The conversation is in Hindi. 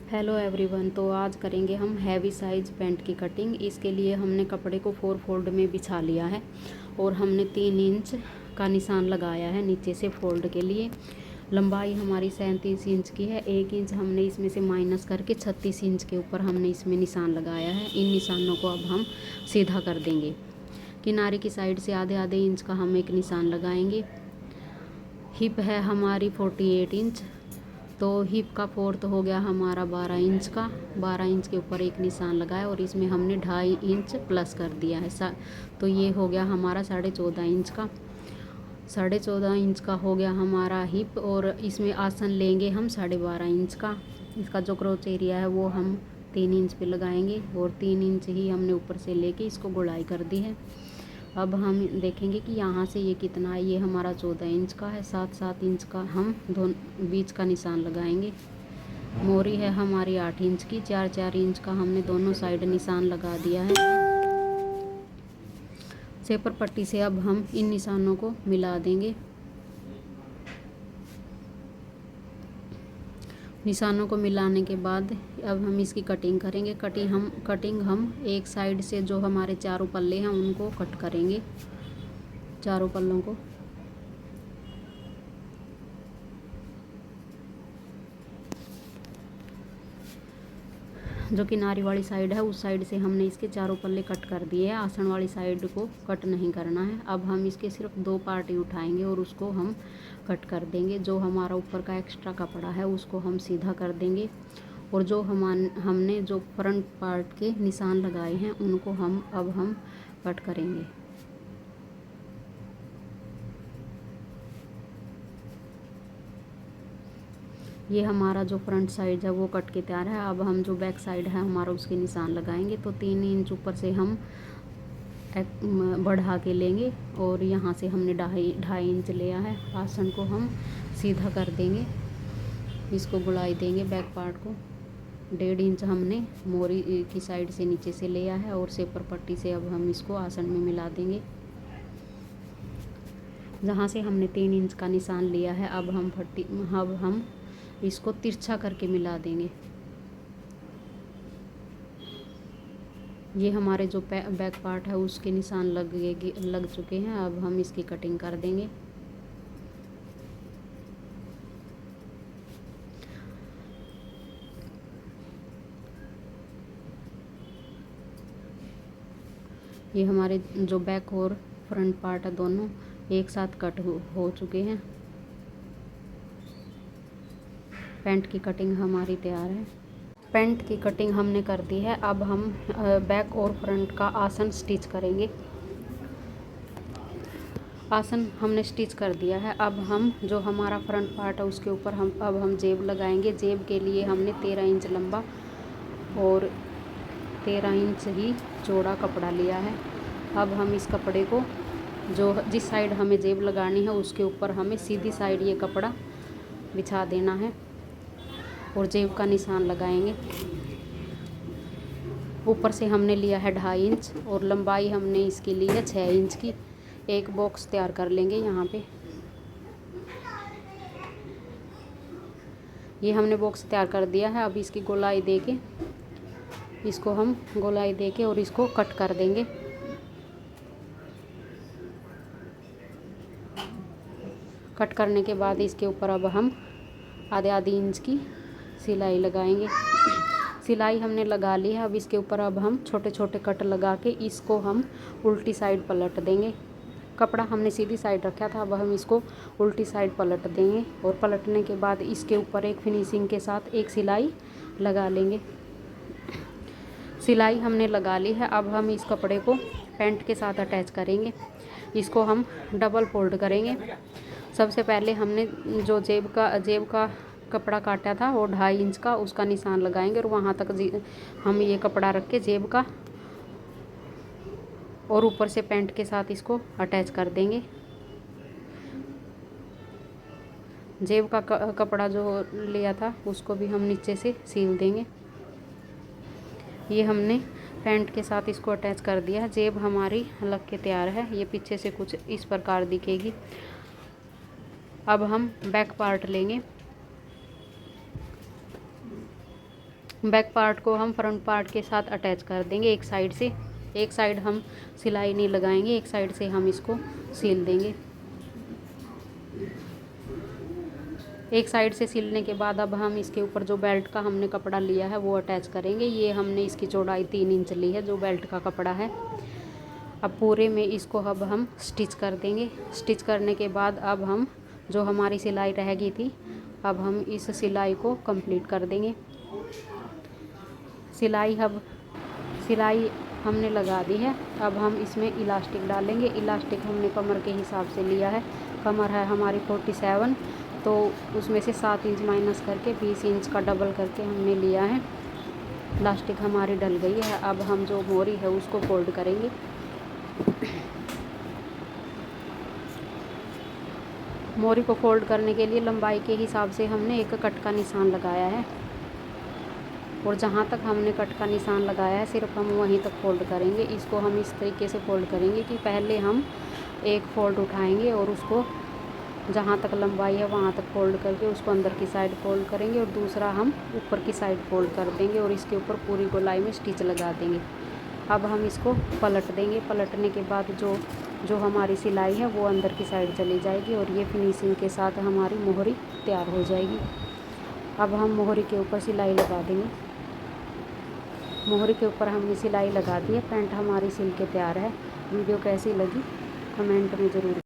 Hello everyone. तो आज करेंगे हम हैवी साइज़ पैंट की कटिंग। इसके लिए हमने कपड़े को 4 फोल्ड में बिछा लिया है और हमने 3 इंच का निशान लगाया है नीचे से फोल्ड के लिए। लंबाई हमारी 37 इंच की है। 1 इंच हमने इसमें से माइनस करके 36 इंच के ऊपर हमने इसमें निशान लगाया है। इन निशानों को अब हम सीधा कर देंगे। किनारे की साइड से आधे आधे इंच का हम एक निशान लगाएंगे। हिप है हमारी 48 इंच, तो हिप का फोर्थ हो गया हमारा 12 इंच का। 12 इंच के ऊपर एक निशान लगाया और इसमें हमने 2.5 इंच प्लस कर दिया है। तो ये हो गया हमारा 14.5 इंच का। 14.5 इंच का हो गया हमारा हिप और इसमें आसन लेंगे हम 12.5 इंच का। इसका जो क्रोच एरिया है वो हम 3 इंच पे लगाएंगे और 3 इंच ही हमने ऊपर से लेके इसको गोलाई कर दी है। अब हम देखेंगे कि यहाँ से ये कितना है। ये हमारा 14 इंच का है। 7-7 इंच का हम दोनों बीच का निशान लगाएंगे। मोरी है हमारी 8 इंच की। 4-4 इंच का हमने दोनों साइड निशान लगा दिया है। सेपर पट्टी से अब हम इन निशानों को मिला देंगे। निशानों को मिलाने के बाद अब हम इसकी कटिंग करेंगे। कटिंग हम एक साइड से जो हमारे चारों पल्ले हैं उनको कट करेंगे, चारों पल्लों को। जो किनारी वाली साइड है उस साइड से हमने इसके चारों पल्ले कट कर दिए हैं। आसन वाली साइड को कट नहीं करना है। अब हम इसके सिर्फ 2 पार्ट ही उठाएंगे और उसको हम कट कर देंगे। जो हमारा ऊपर का एक्स्ट्रा कपड़ा है उसको हम सीधा कर देंगे और जो हमने जो फ्रंट पार्ट के निशान लगाए हैं उनको हम कट करेंगे। ये हमारा जो फ्रंट साइड है वो कट के तैयार है। अब हम जो बैक साइड है हमारा उसके निशान लगाएंगे। तो 3 इंच ऊपर से हम बढ़ा के लेंगे और यहाँ से हमने 2.5 इंच लिया है। आसन को हम सीधा कर देंगे, इसको गुड़ाई देंगे बैक पार्ट को। 1.5 इंच हमने मोरी की साइड से नीचे से लिया है और सेपर पट्टी से अब हम इसको आसन में मिला देंगे। जहाँ से हमने 3 इंच का निशान लिया है अब हम इसको तिरछा करके मिला देंगे। ये हमारे जो बैक पार्ट है उसके निशान लग चुके हैं। अब हम इसकी कटिंग कर देंगे। ये हमारे जो बैक और फ्रंट पार्ट है दोनों एक साथ कट हो चुके हैं। पैंट की कटिंग हमारी तैयार है। पैंट की कटिंग हमने कर दी है। अब हम बैक और फ्रंट का आसन स्टिच करेंगे। आसन हमने स्टिच कर दिया है। अब हम जो हमारा फ्रंट पार्ट है उसके ऊपर हम जेब लगाएंगे। जेब के लिए हमने 13 इंच लंबा और 13 इंच ही चौड़ा कपड़ा लिया है। अब हम इस कपड़े को जिस साइड हमें जेब लगानी है उसके ऊपर हमें सीधी साइड ये कपड़ा बिछा देना है और जेब का निशान लगाएंगे। ऊपर से हमने लिया है 2.5 इंच और लंबाई हमने इसकी ली है 6 इंच की। एक बॉक्स तैयार कर लेंगे। यहाँ पे ये हमने बॉक्स तैयार कर दिया है। अब इसकी गोलाई देके इसको हम गोलाई देके और इसको कट कर देंगे। कट करने के बाद इसके ऊपर अब हम आधे इंच की सिलाई लगाएंगे। सिलाई हमने लगा ली है। अब इसके ऊपर अब हम छोटे छोटे कट लगा के इसको हम उल्टी साइड पलट देंगे। कपड़ा हमने सीधी साइड रखा था, अब हम इसको उल्टी साइड पलट देंगे और पलटने के बाद इसके ऊपर एक फिनिशिंग के साथ एक सिलाई लगा लेंगे। सिलाई हमने लगा ली है। अब हम इस कपड़े को पैंट के साथ अटैच करेंगे। इसको हम डबल फोल्ड करेंगे। सबसे पहले हमने जो जेब का कपड़ा काटा था वो 2.5 इंच का, उसका निशान लगाएंगे और वहाँ तक हम ये कपड़ा रख के जेब का और ऊपर से पैंट के साथ इसको अटैच कर देंगे। जेब का कपड़ा जो लिया था उसको भी हम नीचे से सील देंगे। ये हमने पैंट के साथ इसको अटैच कर दिया है। जेब हमारी लग के तैयार है। ये पीछे से कुछ इस प्रकार दिखेगी। अब हम बैक पार्ट लेंगे। बैक पार्ट को हम फ्रंट पार्ट के साथ अटैच कर देंगे एक साइड से। एक साइड हम सिलाई नहीं लगाएंगे, एक साइड से हम इसको सिल देंगे। एक साइड से सिलने के बाद अब हम इसके ऊपर जो बेल्ट का हमने कपड़ा लिया है वो अटैच करेंगे। ये हमने इसकी चौड़ाई 3 इंच ली है जो बेल्ट का कपड़ा है। अब पूरे में इसको अब हम स्टिच कर देंगे। स्टिच करने के बाद अब हम जो हमारी सिलाई रह गई थी, अब हम इस सिलाई को कंप्लीट कर देंगे। सिलाई हमने लगा दी है। अब हम इसमें इलास्टिक डालेंगे। इलास्टिक हमने कमर के हिसाब से लिया है। कमर है हमारी 47, तो उसमें से 7 इंच माइनस करके 20 इंच का डबल करके हमने लिया है। इलास्टिक हमारी डल गई है। अब हम जो मोरी है उसको फोल्ड करेंगे। मोरी को फोल्ड करने के लिए लंबाई के हिसाब से हमने एक कट का निशान लगाया है, और जहाँ तक हमने कट का निशान लगाया है सिर्फ हम वहीं तक फोल्ड करेंगे। इसको हम इस तरीके से फोल्ड करेंगे कि पहले हम एक फोल्ड उठाएंगे और उसको जहाँ तक लंबाई है वहाँ तक फोल्ड करके उसको अंदर की साइड फोल्ड करेंगे, और दूसरा हम ऊपर की साइड फोल्ड कर देंगे और इसके ऊपर पूरी गोलाई में स्टिच लगा देंगे। अब हम इसको पलट देंगे। पलटने के बाद जो हमारी सिलाई है वो अंदर की साइड चली जाएगी और ये फिनिशिंग के साथ हमारी मोहरी तैयार हो जाएगी। अब हम मोहरी के ऊपर सिलाई लगा देंगे। मोहरी के ऊपर हमने सिलाई लगा दी है। पैंट हमारी सिल के तैयार है। वीडियो कैसी लगी कमेंट में ज़रूर